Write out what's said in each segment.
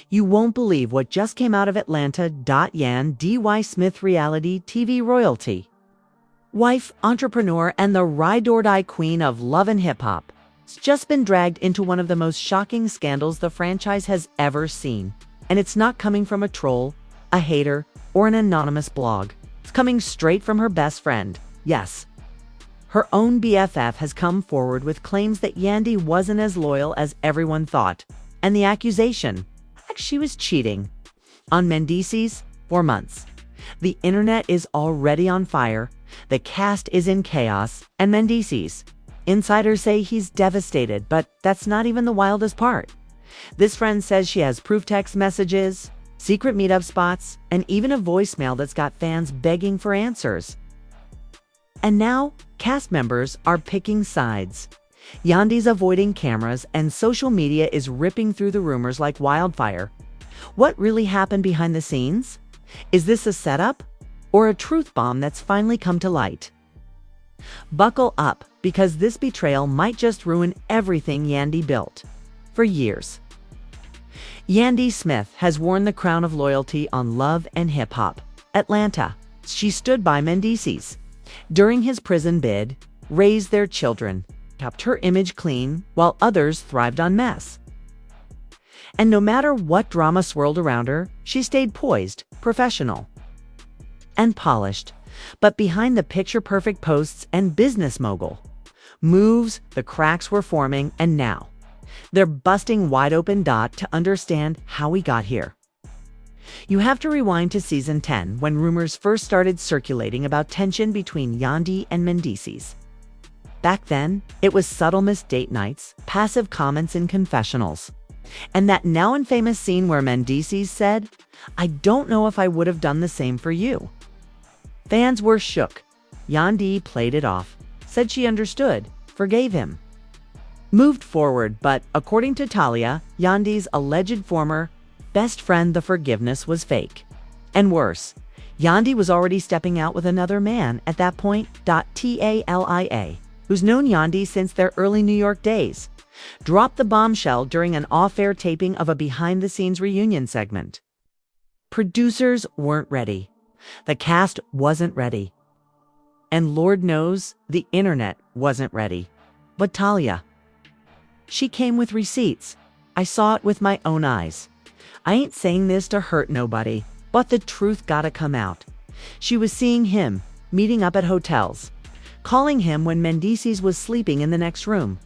You won't believe what just came out of Atlanta. Yandy Smith, reality TV royalty, wife, entrepreneur, and the ride-or-die queen of love and hip-hop, has just been dragged into one of the most shocking scandals the franchise has ever seen. And it's not coming from a troll, a hater, or an anonymous blog. It's coming straight from her best friend. Yes, her own BFF has come forward with claims that Yandy wasn't as loyal as everyone thought, and the accusation that she was cheating on Mendeecees for months. The internet is already on fire, the cast is in chaos, and Mendeecees insiders say he's devastated, but that's not even the wildest part. This friend says she has proof text messages, secret meetup spots, and even a voicemail that's got fans begging for answers. And now, cast members are picking sides. Yandy's avoiding cameras, and social media is ripping through the rumors like wildfire. What really happened behind the scenes? Is this a setup or a truth bomb that's finally come to light? Buckle up, because this betrayal might just ruin everything Yandy built for years. Yandy Smith has worn the crown of loyalty on Love and Hip Hop Atlanta. She stood by Mendeecees during his prison bid, raised their children, kept her image clean, while others thrived on mess. And no matter what drama swirled around her, she stayed poised, professional, and polished. But behind the picture-perfect posts and business mogul moves, the cracks were forming, and now they're busting wide open. To understand how we got here, you have to rewind to season 10, when rumors first started circulating about tension between Yandy and Mendeecees. Back then, it was subtle missed date nights, passive comments in confessionals, and that now infamous scene where Mendeecees said, "I don't know if I would have done the same for you." Fans were shook. Yandy played it off, said she understood, forgave him, moved forward, but according to Talia, Yandy's alleged former best friend, the forgiveness was fake. And worse, Yandy was already stepping out with another man at that point. Talia, who's known Yandy since their early New York days, dropped the bombshell during an off-air taping of a behind-the-scenes reunion segment. Producers weren't ready. The cast wasn't ready. And Lord knows the internet wasn't ready. But Talia, she came with receipts. I saw it with my own eyes. I ain't saying this to hurt nobody, but the truth gotta come out. She was seeing him, meeting up at hotels, calling him when Mendeecees was sleeping in the next room.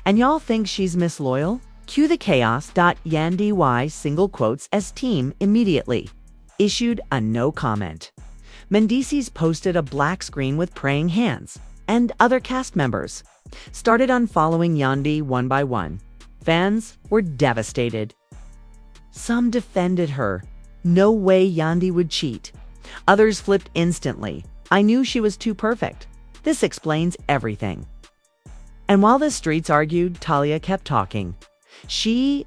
And y'all think she's misloyal? Cue the chaos. Yandy single quotes as team immediately issued a no comment. Mendeecees posted a black screen with praying hands, and other cast members started unfollowing Yandy one by one. Fans were devastated. Some defended her. No way Yandy would cheat. Others flipped instantly. I knew she was too perfect. This explains everything. And while the streets argued, Talia kept talking. She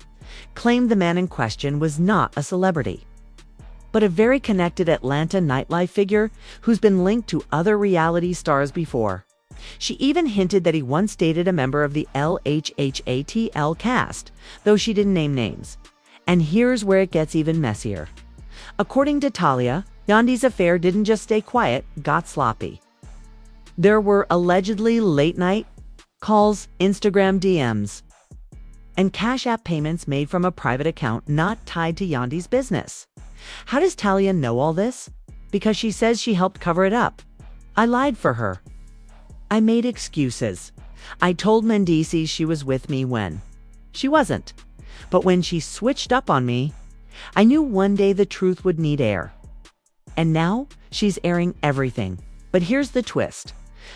claimed the man in question was not a celebrity, but a very connected Atlanta nightlife figure who's been linked to other reality stars before. She even hinted that he once dated a member of the LHHATL cast, though she didn't name names. And here's where it gets even messier. According to Talia, Yandy's affair didn't just stay quiet, got sloppy. There were allegedly late-night calls, Instagram DMs, and Cash App payments made from a private account not tied to Yandy's business. How does Talia know all this? Because she says she helped cover it up. I lied for her. I made excuses. I told Mendeecees she was with me when she wasn't. But when she switched up on me, I knew one day the truth would need air. And now she's airing everything. But here's the twist.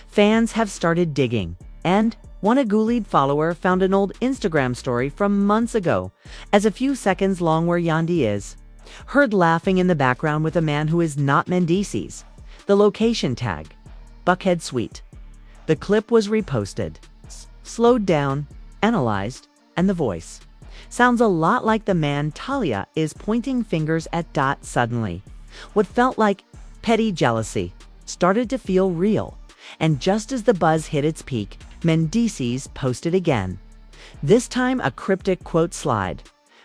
Fans have started digging, and one Agulid follower found an old Instagram story from months ago, as a few seconds long, where Yandy is heard laughing in the background with a man who is not Mendeecees. The location tag, Buckhead Suite. The clip was reposted, slowed down, analyzed, and the voice sounds a lot like the man Talia is pointing fingers at. Suddenly, what felt like petty jealousy started to feel real, and just as the buzz hit its peak, Mendeecees posted again. This time a cryptic quote slide.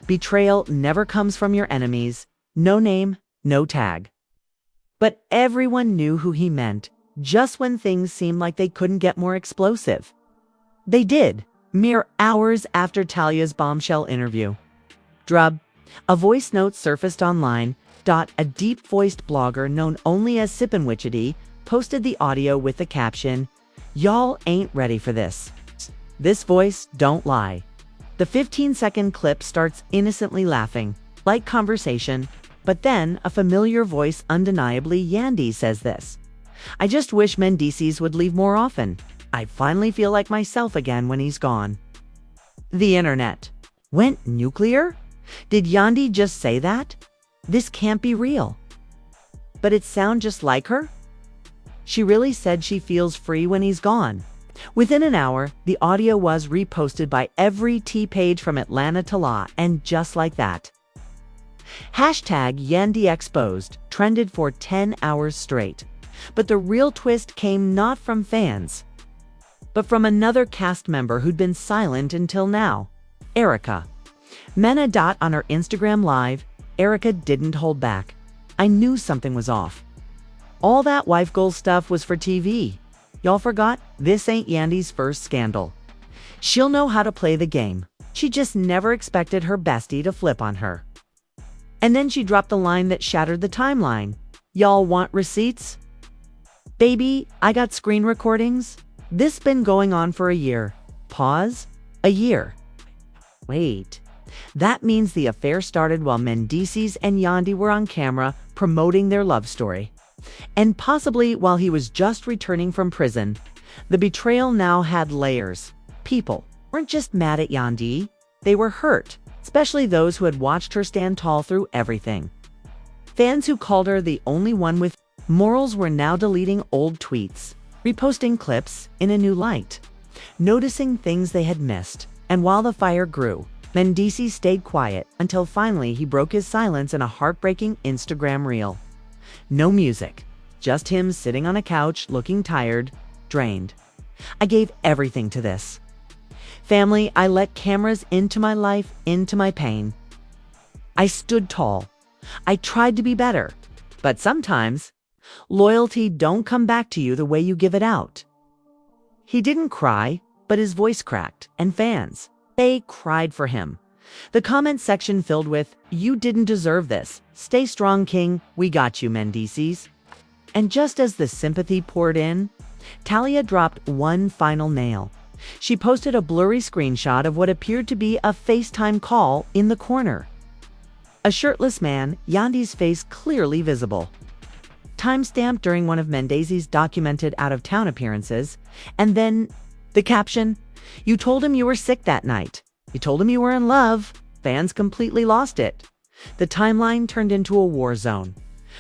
Betrayal never comes from your enemies. No name, no tag. But everyone knew who he meant, just when things seemed like they couldn't get more explosive. They did, mere hours after Talia's bombshell interview. Drub, a voice note surfaced online. A deep-voiced blogger known only as Sippinwitchity posted the audio with the caption, "Y'all ain't ready for this. This voice don't lie." The 15-second clip starts innocently laughing, like conversation, but then a familiar voice, undeniably Yandy, says this. "I just wish Mendeecees would leave more often. I finally feel like myself again when he's gone." The internet went nuclear? Did Yandy just say that? This can't be real. But it sounds just like her? She really said she feels free when he's gone. Within an hour, the audio was reposted by every T page from Atlanta to law, and just like that. #YandyExposed trended for 10 hours straight. But the real twist came not from fans, but from another cast member who'd been silent until now, Erica. Mena. On her Instagram Live, Erica didn't hold back. "I knew something was off. All that wife goal stuff was for TV. Y'all forgot, this ain't Yandy's first scandal. She'll know how to play the game. She just never expected her bestie to flip on her." And then she dropped the line that shattered the timeline. "Y'all want receipts? Baby, I got screen recordings. This been going on for a year." Pause. A year. Wait. That means the affair started while Mendeecees and Yandy were on camera promoting their love story. And possibly while he was just returning from prison. The betrayal now had layers. People weren't just mad at Yandy. They were hurt, especially those who had watched her stand tall through everything. Fans who called her the only one with morals were now deleting old tweets, reposting clips in a new light, noticing things they had missed. And while the fire grew, Mendeecees stayed quiet until finally he broke his silence in a heartbreaking Instagram reel. No music, just him sitting on a couch looking tired, drained. "I gave everything to this. Family, I let cameras into my life, into my pain. I stood tall. I tried to be better. But sometimes, loyalty don't come back to you the way you give it out." He didn't cry, but his voice cracked, and fans, they cried for him. The comment section filled with, "You didn't deserve this. Stay strong, King. We got you, Mendeecees." And just as the sympathy poured in, Talia dropped one final nail. She posted a blurry screenshot of what appeared to be a FaceTime call in the corner. A shirtless man, Yandy's face clearly visible. Timestamped during one of Mendeecees' documented out-of-town appearances. And then the caption, "You told him you were sick that night. You told him you were in love." Fans completely lost it. The timeline turned into a war zone.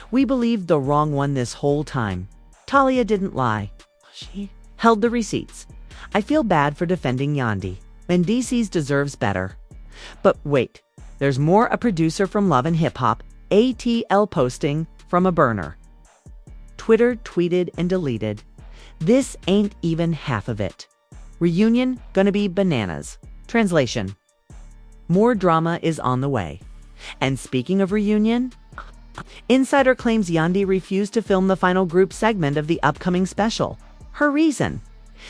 "We believed the wrong one this whole time. Talia didn't lie. She held the receipts. I feel bad for defending Yandy. Mendeecees deserves better." But wait, there's more. A producer from Love and Hip Hop, ATL, posting from a burner. Twitter tweeted and deleted, "This ain't even half of it. Reunion gonna be bananas." Translation: more drama is on the way. And speaking of reunion, insider claims Yandy refused to film the final group segment of the upcoming special. Her reason: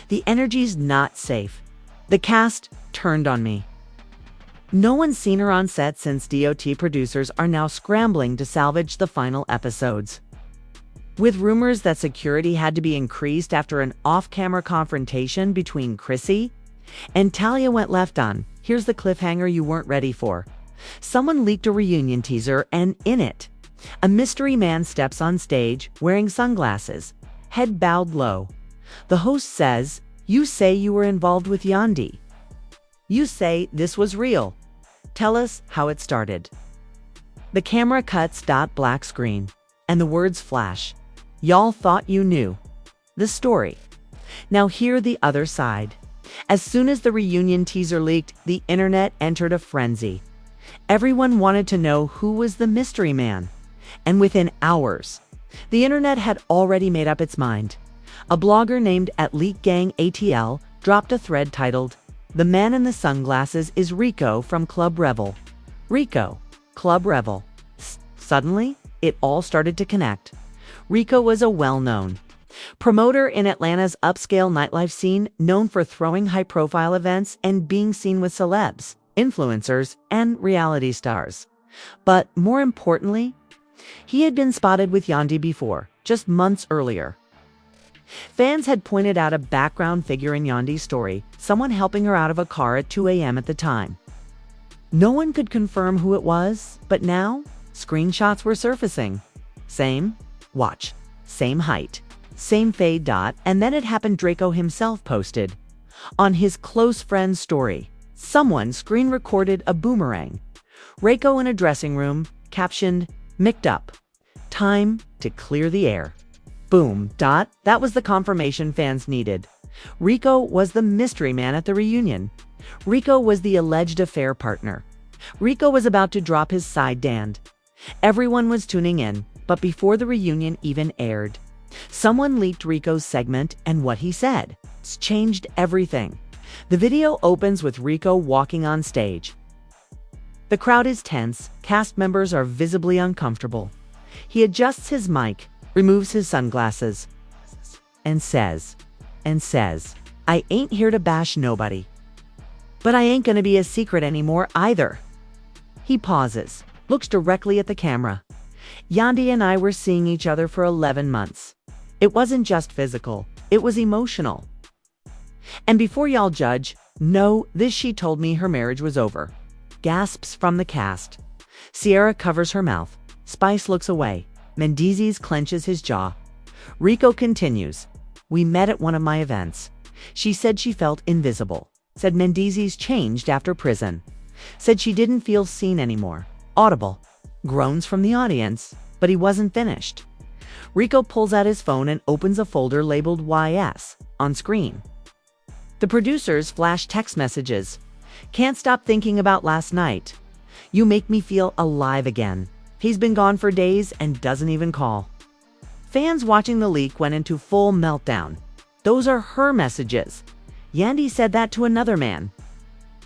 "The energy's not safe. The cast turned on me." No one's seen her on set since DOT producers are now scrambling to salvage the final episodes. With rumors that security had to be increased after an off-camera confrontation between Chrissy and Talia went left on. Here's the cliffhanger you weren't ready for. Someone leaked a reunion teaser, and in it, a mystery man steps on stage wearing sunglasses, head bowed low. The host says, "You say you were involved with Yandy. You say this was real. Tell us how it started." The camera cuts black screen, and the words flash. "Y'all thought you knew the story. Now hear the other side." As soon as the reunion teaser leaked, the internet entered a frenzy. Everyone wanted to know who was the mystery man. And within hours, the internet had already made up its mind. A blogger named @LeakGangATL dropped a thread titled, "The man in the sunglasses is Rico from Club Revel." Rico, Club Revel. Suddenly, it all started to connect. Rico was a well-known promoter in Atlanta's upscale nightlife scene, known for throwing high-profile events and being seen with celebs, influencers, and reality stars. But more importantly, he had been spotted with Yandy before, just months earlier. Fans had pointed out a background figure in Yandy's story, someone helping her out of a car at 2 a.m. at the time. No one could confirm who it was, but now screenshots were surfacing. Same watch, same height, same fade dot, and then it happened. Draco himself posted on his close friend's story. Someone screen recorded a boomerang. Rico in a dressing room, captioned, "Micked up. Time to clear the air." Boom. That was the confirmation fans needed. Rico was the mystery man at the reunion. Rico was the alleged affair partner. Rico was about to drop his side dand. Everyone was tuning in, but before the reunion even aired, someone leaked Rico's segment and what he said. It's changed everything. The video opens with Rico walking on stage. The crowd is tense, cast members are visibly uncomfortable. He adjusts his mic, removes his sunglasses, and says, "I ain't here to bash nobody. But I ain't gonna be a secret anymore either." He pauses, looks directly at the camera. "Yandy and I were seeing each other for 11 months. It wasn't just physical, it was emotional. And before y'all judge, know this: she told me her marriage was over." Gasps from the cast. Sierra covers her mouth. Spice looks away. Mendeecees clenches his jaw. Rico continues, "We met at one of my events. She said she felt invisible. Said Mendeecees changed after prison. Said she didn't feel seen anymore." Audible groans from the audience, but he wasn't finished. Rico pulls out his phone and opens a folder labeled YS on screen. The producers flash text messages. "Can't stop thinking about last night. You make me feel alive again. He's been gone for days and doesn't even call." Fans watching the leak went into full meltdown. Those are her messages. Yandy said that to another man.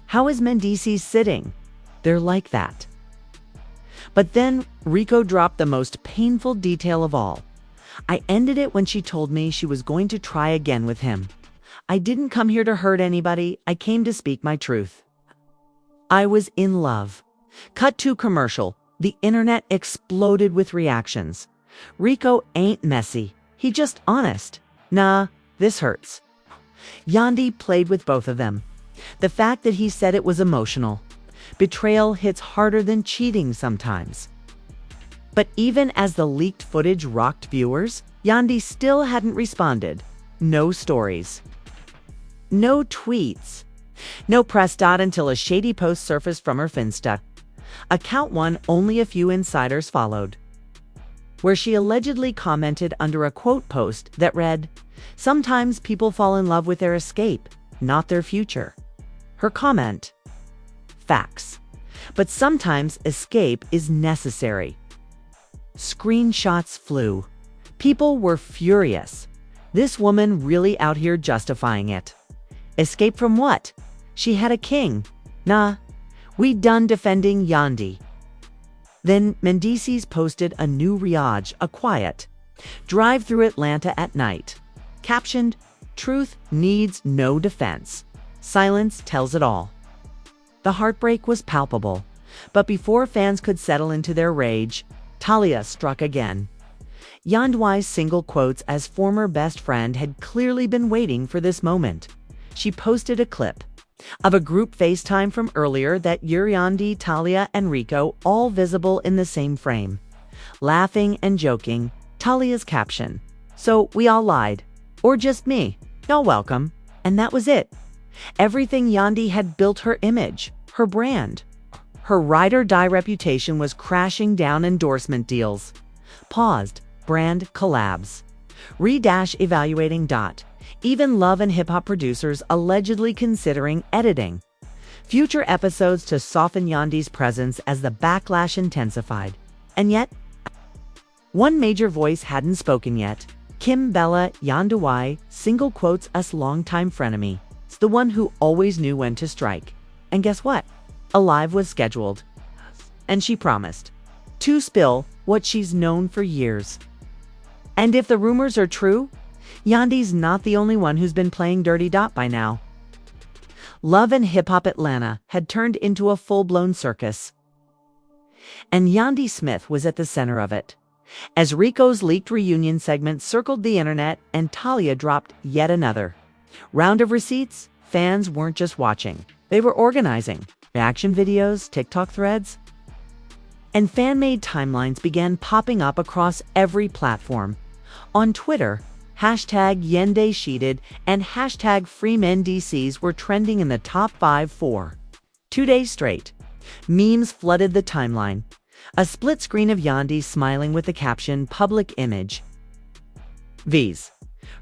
How is Mendeecees sitting? They're like that. But then Rico dropped the most painful detail of all. "I ended it when she told me she was going to try again with him. I didn't come here to hurt anybody. I came to speak my truth. I was in love." Cut to commercial. The internet exploded with reactions. Rico ain't messy. He just honest. Nah, this hurts. Yandy played with both of them. The fact that he said it was emotional. Betrayal hits harder than cheating sometimes. But even as the leaked footage rocked viewers, Yandy still hadn't responded. No stories. No tweets. No press dot until a shady post surfaced from her Finsta. Account one only a few insiders followed, where she allegedly commented under a quote post that read, "Sometimes people fall in love with their escape, not their future." Her comment, "Facts. But sometimes escape is necessary." Screenshots flew. People were furious. This woman really out here justifying it. Escape from what? She had a king. Nah, we done defending Yandy. Then Mendeecees posted a new riage, a quiet drive through Atlanta at night. Captioned, "Truth needs no defense. Silence tells it all." The heartbreak was palpable, but before fans could settle into their rage, Talia struck again. Yandy's single quotes as former best friend had clearly been waiting for this moment. She posted a clip of a group FaceTime from earlier that Yandy, Talia, and Rico all visible in the same frame. Laughing and joking, Talia's caption, "So we all lied. Or just me. Y'all welcome." And that was it. Everything Yandy had built, her image, her brand, her ride-or-die reputation was crashing down. Endorsement deals paused, brand collabs, evaluating. Even Love and Hip Hop producers allegedly considering editing future episodes to soften Yandy's presence as the backlash intensified. And yet, one major voice hadn't spoken yet. Kim Bella Yandy, single quotes us longtime frenemy. It's the one who always knew when to strike. And guess what? A live was scheduled. and she promised to spill what she's known for years. And if the rumors are true, Yandy's not the only one who's been playing dirty by now. Love and Hip Hop Atlanta had turned into a full-blown circus. And Yandy Smith was at the center of it. As Rico's leaked reunion segment circled the internet and Talia dropped yet another round of receipts, fans weren't just watching. They were organizing reaction videos, TikTok threads, and fan-made timelines began popping up across every platform. On Twitter, hashtag #YandySheeted and hashtag #FreeMendeecees were trending in the top 5 for 2 days straight. Memes flooded the timeline. A split screen of Yandy smiling with the caption, "Public Image." V's.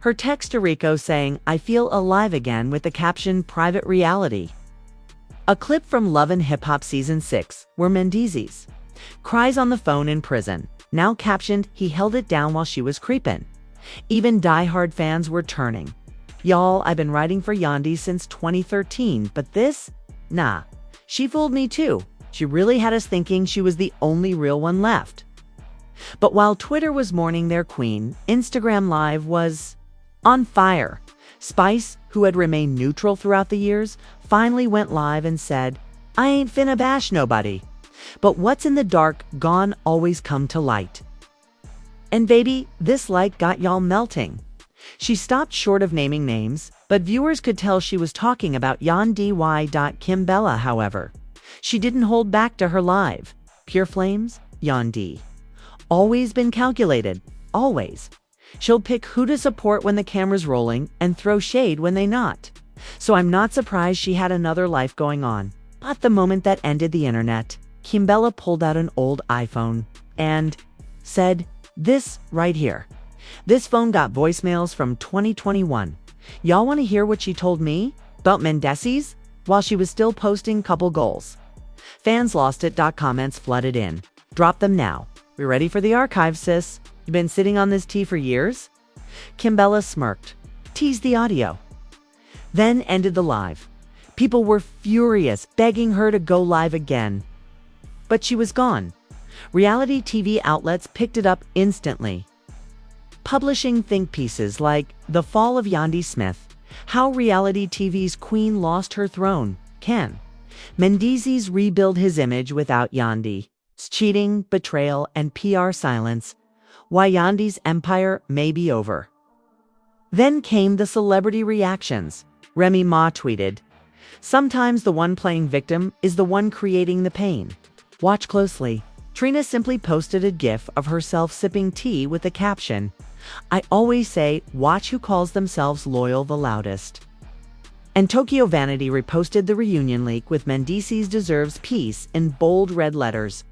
Her text to Rico saying, "I feel alive again," with the caption, "Private Reality." A clip from Love and Hip Hop Season 6, where Mendeecees cries on the phone in prison, now captioned, "He held it down while she was creepin'." Even diehard fans were turning. "Y'all, I've been writing for Yandy since 2013, but this? Nah, she fooled me too. She really had us thinking she was the only real one left." But while Twitter was mourning their queen, Instagram Live was on fire. Spice, who had remained neutral throughout the years, finally went live and said, "I ain't finna bash nobody. But what's in the dark gon' always come to light." And baby, this light got y'all melting. She stopped short of naming names, but viewers could tell she was talking about Yandy. Kimbella, however. She didn't hold back to her live. Pure flames, Yandy. Always been calculated, always. She'll pick who to support when the camera's rolling and throw shade when they not. So I'm not surprised she had another life going on. But the moment that ended the internet, Kimbella pulled out an old iPhone and said, "This right here. This phone got voicemails from 2021. Y'all want to hear what she told me about Mendeecees while she was still posting couple goals?" Fans lost it. Comments flooded in. "Drop them now. We're ready for the archive, sis. You've been sitting on this tea for years?" Kimbella smirked, teased the audio, then ended the live. People were furious, begging her to go live again. But she was gone. Reality TV outlets picked it up instantly, publishing think pieces like "The Fall of Yandy Smith," "How Reality TV's Queen Lost Her Throne," "Can Mendeecees Rebuild His Image Without Yandy?" "Cheating, Betrayal, and PR Silence, Why Yandy's Empire May Be Over." Then came the celebrity reactions. Remy Ma tweeted, "Sometimes the one playing victim is the one creating the pain. Watch closely." Trina simply posted a gif of herself sipping tea with the caption, "I always say, watch who calls themselves loyal the loudest." And Tokyo Vanity reposted the reunion leak with "Mendeecees deserves peace" in bold red letters.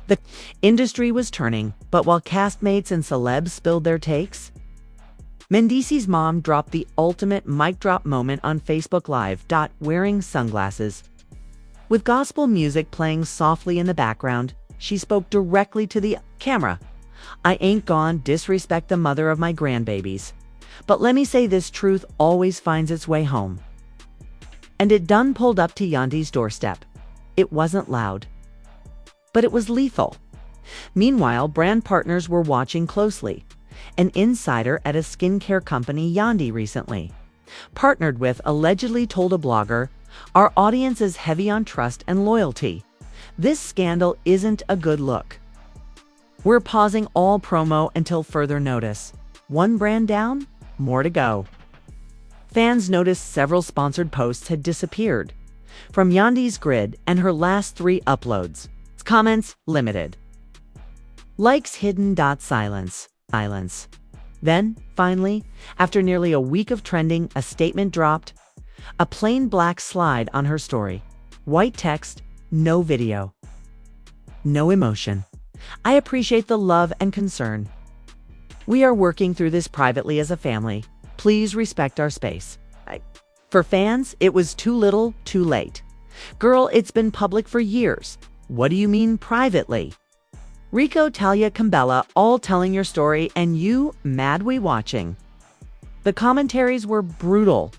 The industry was turning, but while castmates and celebs spilled their takes, Mendeecees' mom dropped the ultimate mic drop moment on Facebook Live. Wearing sunglasses, with gospel music playing softly in the background, she spoke directly to the camera. "I ain't gone disrespect the mother of my grandbabies. But let me say this, truth always finds its way home." And it done pulled up to Yandy's doorstep. It wasn't loud, but it was lethal. Meanwhile, brand partners were watching closely. An insider at a skincare company Yandy recently partnered with allegedly told a blogger, "Our audience is heavy on trust and loyalty. This scandal isn't a good look. We're pausing all promo until further notice." One brand down, more to go. Fans noticed several sponsored posts had disappeared from Yandy's grid and her last 3 uploads. Comments limited. Likes hidden. Silence. Then, finally, after nearly a week of trending, a statement dropped. A plain black slide on her story. White text, no video, no emotion. "I appreciate the love and concern. We are working through this privately as a family. Please respect our space." For fans, it was too little, too late. "Girl, it's been public for years. What do you mean privately?" Rico, Talia, Kimbella, all telling your story, and you mad we watching. The commentaries were brutal.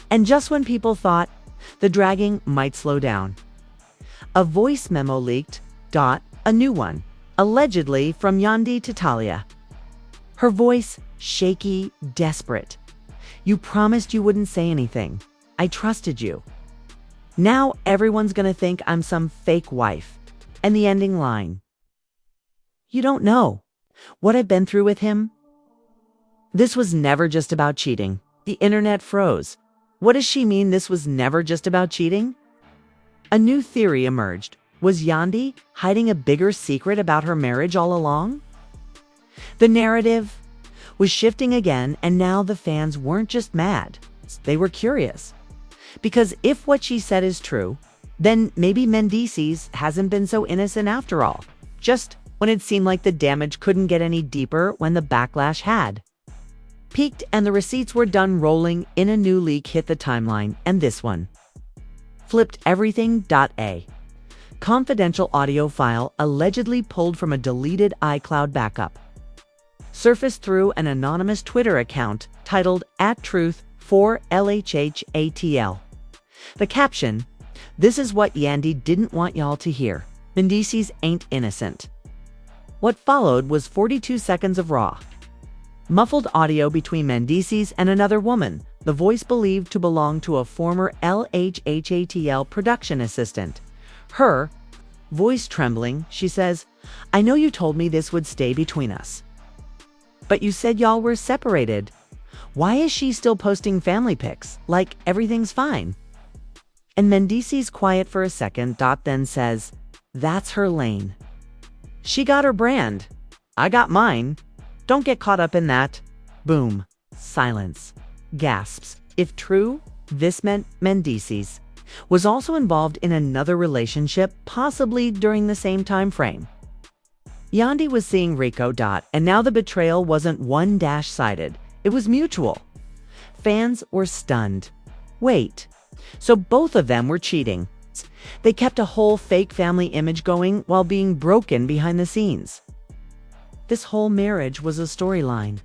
And just when people thought the dragging might slow down, a voice memo leaked A new one, allegedly from Yandy to Talia. Her voice, shaky, desperate. You promised you wouldn't say anything. I trusted you. Now everyone's gonna think I'm some fake wife. And the ending line. You don't know what I've been through with him. This was never just about cheating. The internet froze. What does she mean this was never just about cheating? A new theory emerged. Was Yandy hiding a bigger secret about her marriage all along? The narrative was shifting again, and now the fans weren't just mad. They were curious. Because if what she said is true, then maybe Mendeecees hasn't been so innocent after all. Just when it seemed like the damage couldn't get any deeper, when the backlash had peaked and the receipts were done rolling in, a new leak hit the timeline, and this one flipped everything. A confidential audio file allegedly pulled from a deleted iCloud backup surfaced through an anonymous Twitter account titled @Truth for LHHATL. The caption, "This is what Yandy didn't want y'all to hear. Mendeecees ain't innocent." What followed was 42 seconds of raw, muffled audio between Mendeecees and another woman, the voice believed to belong to a former LHHATL production assistant. Her voice trembling, she says, "I know you told me this would stay between us, but you said y'all were separated. Why is she still posting family pics like everything's fine?" And Mendeecees quiet for a second, then says, "That's her lane. She got her brand. I got mine. Don't get caught up in that." Boom. Silence. Gasps. If true, this meant Mendeecees was also involved in another relationship, possibly during the same time frame. Yandy was seeing Rico. And now the betrayal wasn't one-sided. It was mutual. Fans were stunned. Wait, so both of them were cheating. They kept a whole fake family image going while being broken behind the scenes. This whole marriage was a storyline.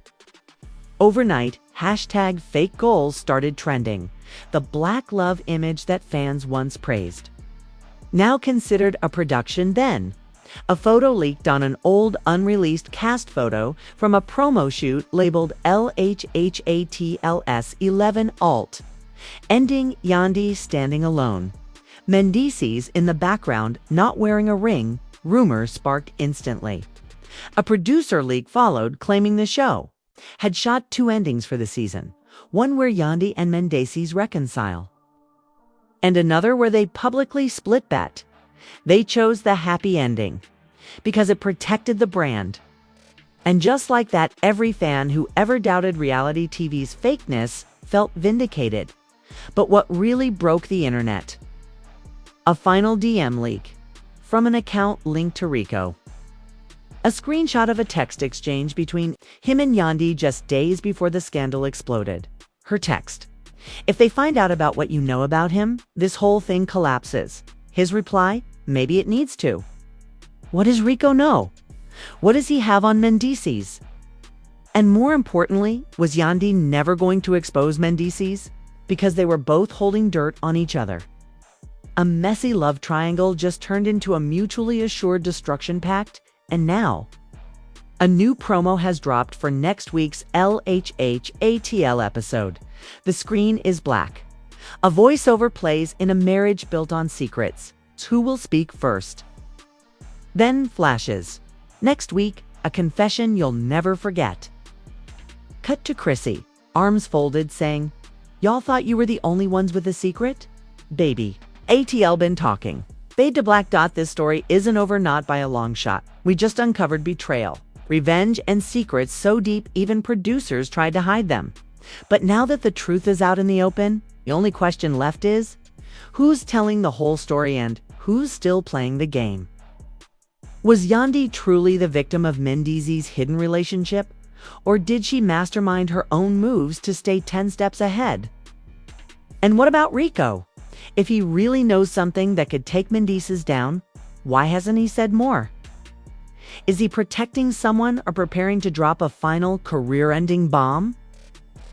Overnight, #FakeGoals started trending, the black love image that fans once praised. Now considered a production then. A photo leaked on an old unreleased cast photo from a promo shoot labeled LHHATLS 11 alt, ending Yandy standing alone. Mendeecees in the background not wearing a ring. Rumors sparked instantly. A producer leak followed, claiming the show had shot 2 endings for the season, one where Yandy and Mendeecees reconcile, and another where they publicly split bet. They chose the happy ending because it protected the brand. And just like that, every fan who ever doubted reality TV's fakeness felt vindicated. But what really broke the internet? A final DM leak from an account linked to Rico. A screenshot of a text exchange between him and Yandy just days before the scandal exploded. Her text, "If they find out about what you know about him, this whole thing collapses." His reply, "Maybe it needs to." What does Rico know? What does he have on Mendeecees? And more importantly, was Yandy never going to expose Mendeecees? Because they were both holding dirt on each other. A messy love triangle just turned into a mutually assured destruction pact. And now, a new promo has dropped for next week's LHHATL episode. The screen is black. A voiceover plays in a marriage built on secrets. Who will speak first? Then flashes. Next week, a confession you'll never forget. Cut to Chrissy, arms folded, saying, "Y'all thought you were the only ones with a secret? Baby, ATL been talking. Fade to black. This story isn't over, not by a long shot. We just uncovered betrayal, revenge, and secrets so deep even producers tried to hide them. But now that the truth is out in the open, the only question left is, who's telling the whole story and who's still playing the game?" Was Yandy truly the victim of Mendeecees' hidden relationship? Or did she mastermind her own moves to stay 10 steps ahead? And what about Rico? If he really knows something that could take Mendeecees down, why hasn't he said more? Is he protecting someone or preparing to drop a final career-ending bomb?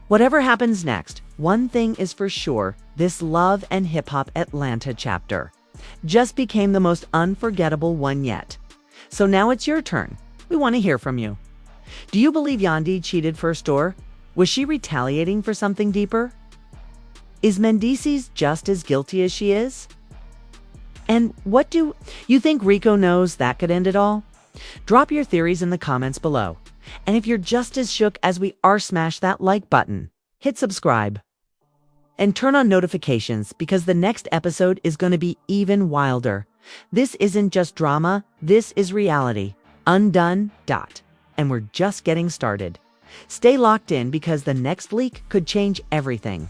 Whatever happens next, one thing is for sure, this Love and Hip Hop Atlanta chapter just became the most unforgettable one yet. So now it's your turn. We want to hear from you. Do you believe Yandy cheated first, or was she retaliating for something deeper? Is Mendeecees just as guilty as she is? And what do you think Rico knows that could end it all? Drop your theories in the comments below. And if you're just as shook as we are, smash that like button, hit subscribe, and turn on notifications, because the next episode is going to be even wilder. This isn't just drama, this is reality. Undone. And we're just getting started. Stay locked in, because the next leak could change everything.